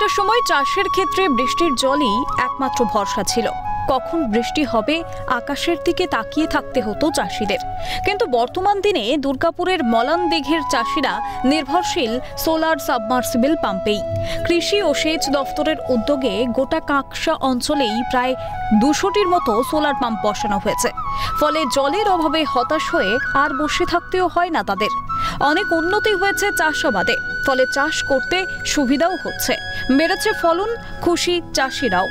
একটা সময় চাষের ক্ষেত্রে বৃষ্টির জলই একমাত্র ভরসা ছিল। কখন বৃষ্টি হবে আকাশের দিকে তাকিয়ে থাকতে হতো চাষিদের। কিন্তু বর্তমান দিনে দুর্গাপুরের মলান দিঘির চাষিরা নির্ভরশীল সোলার সাবমার্সিবল পাম্পেই। কৃষি ও সেচ দফতরের উদ্যোগে গোটা কাঁকসা অঞ্চলেই প্রায় 200টির মতো সোলার পাম্প বসানো হয়েছে। ফলে জলের অভাবে হতাশ হয়ে আর বসে থাকতেও হয় না তাদের। অনেক উন্নতি হয়েছে চাষাবাদে, ফলে চাষ করতে সুবিধাও হচ্ছে, বেড়েছে ফলন, খুশি চাষিরাও।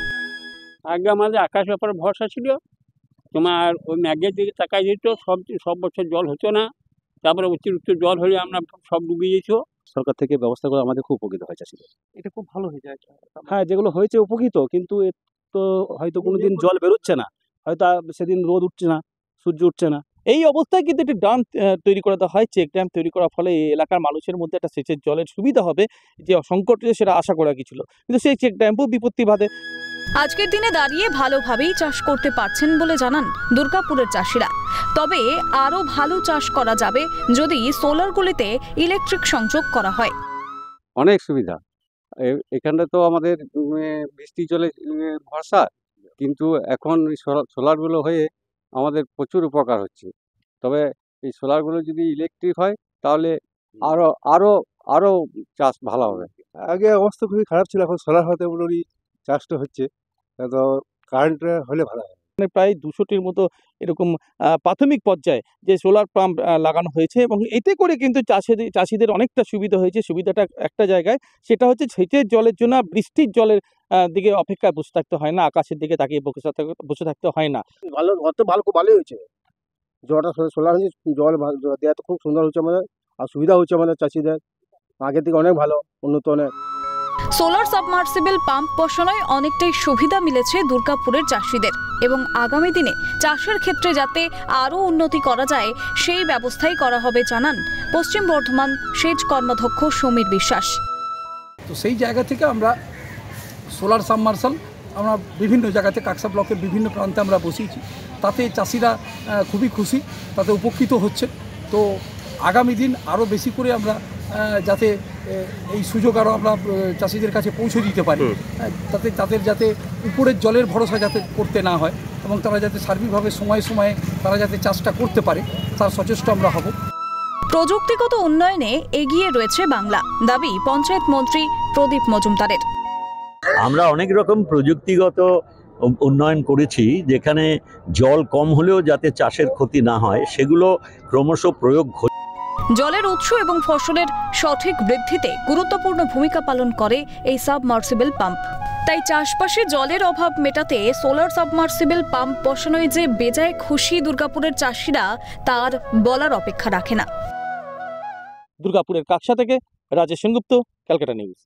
আগে আমাদের আকাশের উপর ভরসা ছিল, তোমার ওই ম্যাগের দিকে তাকাই দিত, সব বছর জল হতো না। তারপরে অতিরিক্ত জল হলে আমরা সব ডুবিয়ে যেত। সরকার থেকে ব্যবস্থা করে আমাদের খুব উপকৃত হয় চাষিদের। এটা খুব ভালো হয়ে যায়। হ্যাঁ, যেগুলো হয়েছে উপকৃত, কিন্তু এর তো হয়তো কোনোদিন জল বেরোচ্ছে না, হয়তো সেদিন রোদ উঠছে না, সূর্য উঠছে না। এই অবস্থায় কিন্তু একটি ড্যাম তৈরি করাতে হয়। চেক ড্যাম তৈরি করার ফলে এই এলাকার মানুষের মধ্যে একটা সেচের জলের সুবিধা হবে, যে সংকট সেটা আশা করা গিয়েছিল, কিন্তু সেই চেক ড্যামও বিপত্তি বাধে। আজকের দিনে দাঁড়িয়ে ভালোভাবেই চাষ করতে পারছেন বলে জানান দুর্গাপুরের চাষিরা। তবে আরও ভালো চাষ করা যাবে যদি সোলারগুলিতে ইলেকট্রিক সংযোগ করা হয়। অনেক সুবিধা। এখানটা তো আমাদের বৃষ্টি জলে ভরসা, কিন্তু এখন সোলারগুলো হয়ে আমাদের প্রচুর উপকার হচ্ছে। তবে এই সোলারগুলো যদি ইলেকট্রিক হয় তাহলে আরো আরো আরো চাষ ভালো হবে। আগে অবস্থা খুবই খারাপ ছিল, এখন সোলার হতে মোটামুটি চাষটা হচ্ছে, তো কারেন্ট হলে ভালো হয়। প্রায় 200টির মতো এরকম প্রাথমিক পর্যায়ে যে সোলার পাম্প লাগানো হয়েছে, এবং এতে করে কিন্তু চাষিদের অনেকটা সুবিধা হয়েছে। সুবিধাটা একটা জায়গায়, সেটা হচ্ছে সেচের জলের জন্য বৃষ্টির জলের দিকে অপেক্ষায় বসে থাকতে হয় না, আকাশের দিকে তাকিয়ে বসে থাকতে হয় না। ভালো, অত ভালো, খুব ভালোই হয়েছে। জলটা সোলার হয়েছে, জল দেওয়া তো খুব সুন্দর হচ্ছে আমাদের, আর সুবিধা হচ্ছে আমাদের চাষিদের, আগের থেকে অনেক ভালো, উন্নত অনেক। সোলার সাবমার্সিবল পাম্প বসানোয় অনেকটাই সুবিধা মিলেছে দুর্গাপুরের চাষিদের, এবং আগামী দিনে চাষের ক্ষেত্রে যাতে আরও উন্নতি করা যায় সেই ব্যবস্থাই করা হবে জানান পশ্চিম বর্ধমান সেচ কর্মাধ্যক্ষ সমীর বিশ্বাস। তো সেই জায়গা থেকে আমরা সোলার সাবমার্সাল আমরা বিভিন্ন জায়গাতে কাকসা ব্লকের বিভিন্ন প্রান্তে আমরা বসিয়েছি। তাতে চাষিরা খুবই খুশি, তাতে উপকৃত হচ্ছে। তো আগামী দিন আরও বেশি করে আমরা যাতে এই সুযোগ আরও আমরা চাষিদের কাছে পৌঁছে দিতে পারি, তাতে তাদের যাতে উপরের জলের ভরসা যাতে করতে না হয়, এবং তারা যাতে সার্বিকভাবে সময়ে সময়ে তারা যাতে চাষটা করতে পারে, তার সচেষ্ট আমরা হব। প্রযুক্তিগত উন্নয়নে এগিয়ে রয়েছে বাংলা, দাবি পঞ্চায়েত মন্ত্রী প্রদীপ মজুমদারের। আমরা অনেক রকম প্রযুক্তিগত উন্নয়ন করেছি, যেখানে জল কম হলেও যাতে চাষের ক্ষতি না হয় সেগুলো ক্রমশ প্রয়োগ হচ্ছে। জলের উৎস এবং ফসলের সঠিক বৃদ্ধিতে গুরুত্বপূর্ণ ভূমিকা পালন করে এই সাবমার্সিবল পাম্প। তাই চাষবাসে জলের অভাব মেটাতে সোলার সাবমার্সিবল পাম্প বসানোয় যে বেজায় খুশি দুর্গাপুরের চাষিরা, তার বলার অপেক্ষা রাখে না। দুর্গাপুরের কাকসা থেকে রাজেশ সেনগুপ্ত, ক্যালকাটা নিউজ।